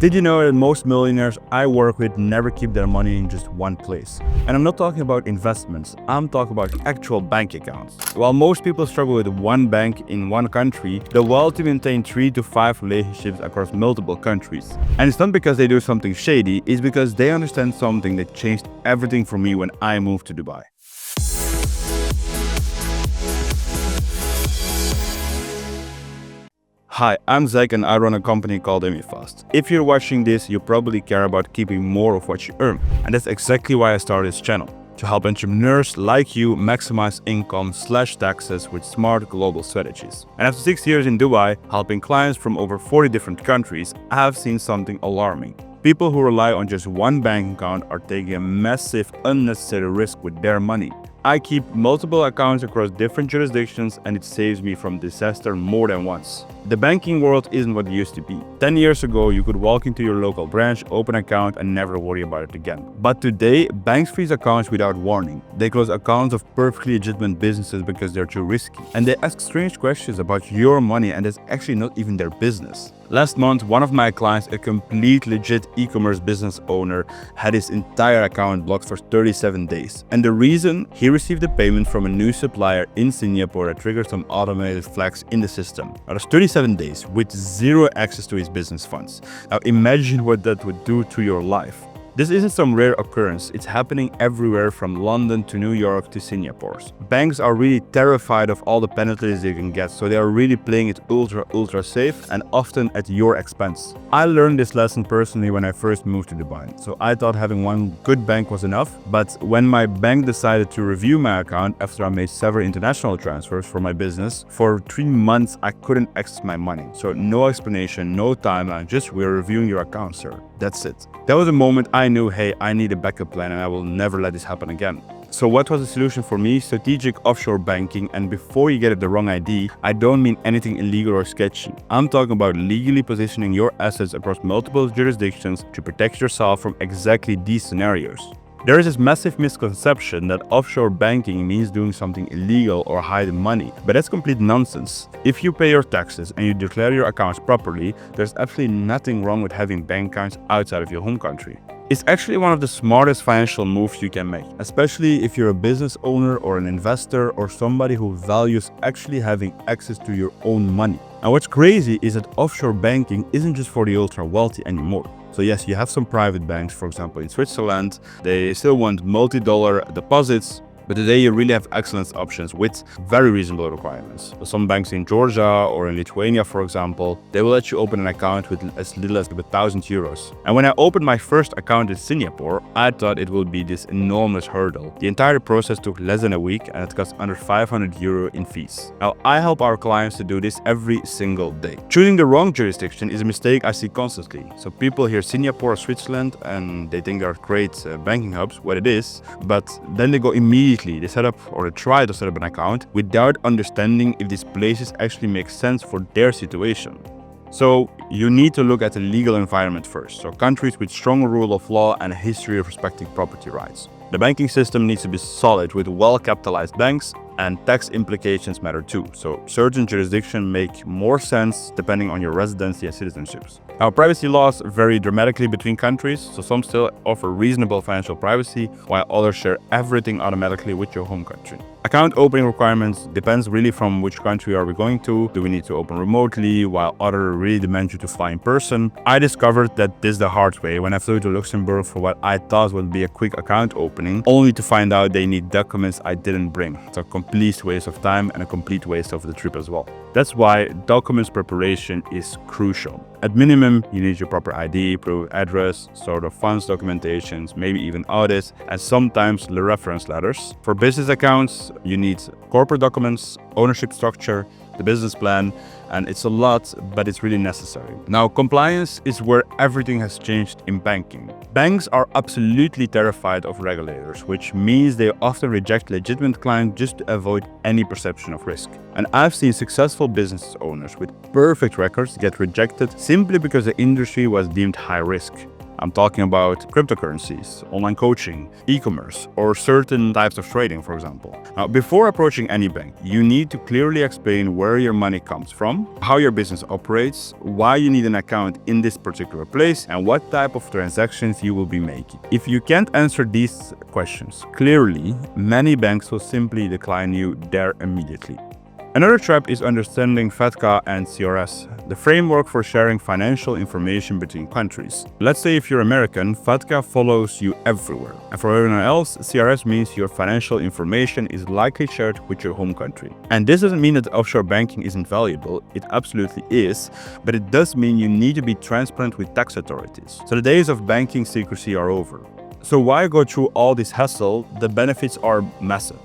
Did you know that most millionaires I work with never keep their money in just one place? And I'm not talking about investments, I'm talking about actual bank accounts. While most people struggle with one bank in one country, the wealthy maintain 3 to 5 relationships across multiple countries. And it's not because they do something shady, it's because they understand something that changed everything for me when I moved to Dubai. Hi, I'm Zach and I run a company called Emifast. If you're watching this, you probably care about keeping more of what you earn. And that's exactly why I started this channel, to help entrepreneurs like you maximize income/taxes with smart global strategies. And after 6 years in Dubai, helping clients from over 40 different countries, I have seen something alarming. People who rely on just one bank account are taking a massive, unnecessary risk with their money. I keep multiple accounts across different jurisdictions and it saves me from disaster more than once. The banking world isn't what it used to be. 10 years ago, you could walk into your local branch, open an account and never worry about it again. But today, banks freeze accounts without warning. They close accounts of perfectly legitimate businesses because they're too risky. And they ask strange questions about your money and it's actually not even their business. Last month, one of my clients, a complete legit e-commerce business owner, had his entire account blocked for 37 days. And the reason? He received a payment from a new supplier in Singapore that triggered some automated flags in the system. That was 37 days with zero access to his business funds. Now imagine what that would do to your life. This isn't some rare occurrence, it's happening everywhere from London to New York to Singapore. Banks are really terrified of all the penalties they can get, so they are really playing it ultra safe and often at your expense. I learned this lesson personally when I first moved to Dubai, so I thought having one good bank was enough, but when my bank decided to review my account after I made several international transfers for my business, for 3 months I couldn't access my money. So no explanation, no timeline, just we're reviewing your account, sir. That's it. That was a moment I knew, hey, I need a backup plan and I will never let this happen again. So what was the solution for me? Strategic offshore banking. And before you get it the wrong ID, I don't mean anything illegal or sketchy. I'm talking about legally positioning your assets across multiple jurisdictions to protect yourself from exactly these scenarios. There is this massive misconception that offshore banking means doing something illegal or hiding money, but that's complete nonsense. If you pay your taxes and you declare your accounts properly, there's absolutely nothing wrong with having bank accounts outside of your home country. It's actually one of the smartest financial moves you can make, especially if you're a business owner or an investor or somebody who values actually having access to your own money. And what's crazy is that offshore banking isn't just for the ultra wealthy anymore. So yes, you have some private banks, for example, in Switzerland, they still want multi-dollar deposits, but today you really have excellent options with very reasonable requirements. So some banks in Georgia or in Lithuania, for example, they will let you open an account with as little as 1,000 euros. And when I opened my first account in Singapore, I thought it would be this enormous hurdle. The entire process took less than a week and it cost under 500 euro in fees. Now, I help our clients to do this every single day. Choosing the wrong jurisdiction is a mistake I see constantly. So people hear Singapore or Switzerland and they think they're great banking hubs, what it is, but then they go immediately. They set up or they try to set up an account without understanding if these places actually make sense for their situation. So you need to look at the legal environment first. So countries with strong rule of law and a history of respecting property rights. The banking system needs to be solid with well-capitalized banks, and tax implications matter too. So certain jurisdictions make more sense depending on your residency and citizenships. Now, privacy laws vary dramatically between countries, so some still offer reasonable financial privacy, while others share everything automatically with your home country. Account opening requirements depends really from which country are we going to. Do we need to open remotely, while others really demand you to fly in person? I discovered that this the hard way when I flew to Luxembourg for what I thought would be a quick account opening, only to find out they need documents I didn't bring. So a complete waste of time and a complete waste of the trip as well. That's why documents preparation is crucial. At minimum, you need your proper ID, proof of address, sort of funds documentations, maybe even audits, and sometimes the reference letters. For business accounts, you need corporate documents, ownership structure, the business plan, and it's a lot, but it's really necessary. Now, compliance is where everything has changed in banking. Banks are absolutely terrified of regulators, which means they often reject legitimate clients just to avoid any perception of risk. And I've seen successful business owners with perfect records get rejected simply because the industry was deemed high risk. I'm talking about cryptocurrencies, online coaching, e-commerce, or certain types of trading, for example. Now, before approaching any bank, you need to clearly explain where your money comes from, how your business operates, why you need an account in this particular place, and what type of transactions you will be making. If you can't answer these questions clearly, many banks will simply decline you there immediately. Another trap is understanding FATCA and CRS, the framework for sharing financial information between countries. Let's say if you're American, FATCA follows you everywhere. And for everyone else, CRS means your financial information is likely shared with your home country. And this doesn't mean that offshore banking isn't valuable, it absolutely is, but it does mean you need to be transparent with tax authorities. So the days of banking secrecy are over. So why go through all this hassle? The benefits are massive.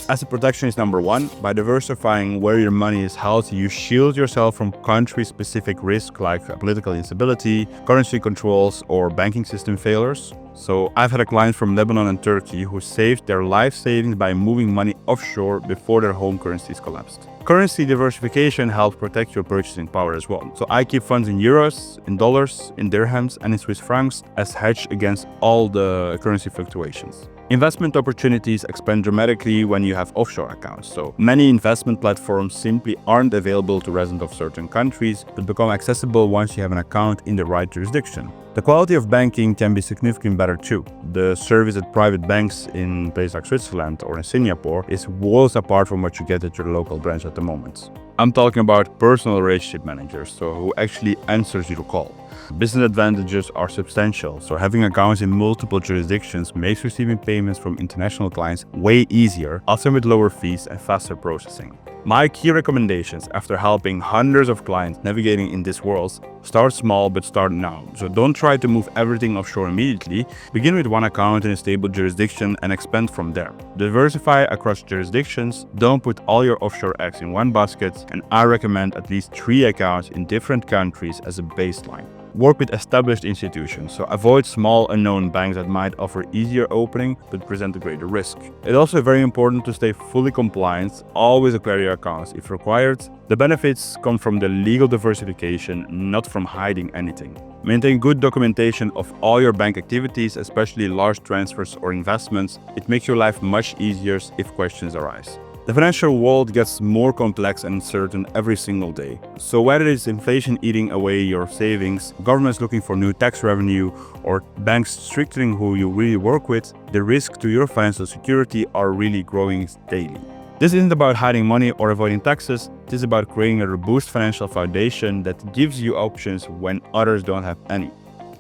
Asset protection is number one. By diversifying where your money is held, you shield yourself from country-specific risk like political instability, currency controls, or banking system failures. So I've had a client from Lebanon and Turkey who saved their life savings by moving money offshore before their home currencies collapsed. Currency diversification helps protect your purchasing power as well. So I keep funds in euros, in dollars, in dirhams, and in Swiss francs as hedge against all the currency fluctuations. Investment opportunities expand dramatically when you have offshore accounts. So many investment platforms simply aren't available to residents of certain countries, but become accessible once you have an account in the right jurisdiction. The quality of banking can be significantly better too. The service at private banks in places like Switzerland or in Singapore is worlds apart from what you get at your local branch at the moment. I'm talking about personal relationship managers, so who actually answers your call. Business advantages are substantial, so having accounts in multiple jurisdictions makes receiving payments from international clients way easier, often with lower fees and faster processing. My key recommendations after helping hundreds of clients navigating in this world: start small but start now. So don't try to move everything offshore immediately. Begin with one account in a stable jurisdiction and expand from there. Diversify across jurisdictions. Don't put all your offshore eggs in one basket, and I recommend at least 3 accounts in different countries as a baseline. Work with established institutions, so avoid small unknown banks that might offer easier opening but present a greater risk. It's also very important to stay fully compliant, always acquire your accounts if required. The benefits come from the legal diversification, not from hiding anything. Maintain good documentation of all your bank activities, especially large transfers or investments. It makes your life much easier if questions arise. The financial world gets more complex and uncertain every single day. So whether it's inflation eating away your savings, governments looking for new tax revenue, or banks strictening who you really work with, the risk to your financial security are really growing daily. This isn't about hiding money or avoiding taxes. This is about creating a robust financial foundation that gives you options when others don't have any.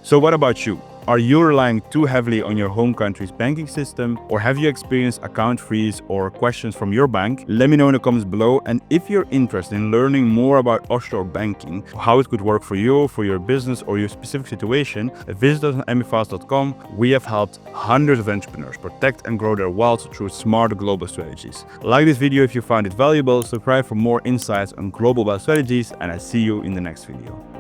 So what about you? Are you relying too heavily on your home country's banking system, or have you experienced account freeze or questions from your bank? Let me know in the comments below. And if you're interested in learning more about offshore banking, how it could work for you, for your business, or your specific situation, visit us on emifast.com. We have helped hundreds of entrepreneurs protect and grow their wealth through smart global strategies. Like this video if you found it valuable, subscribe for more insights on global wealth strategies, and I see you in the next video.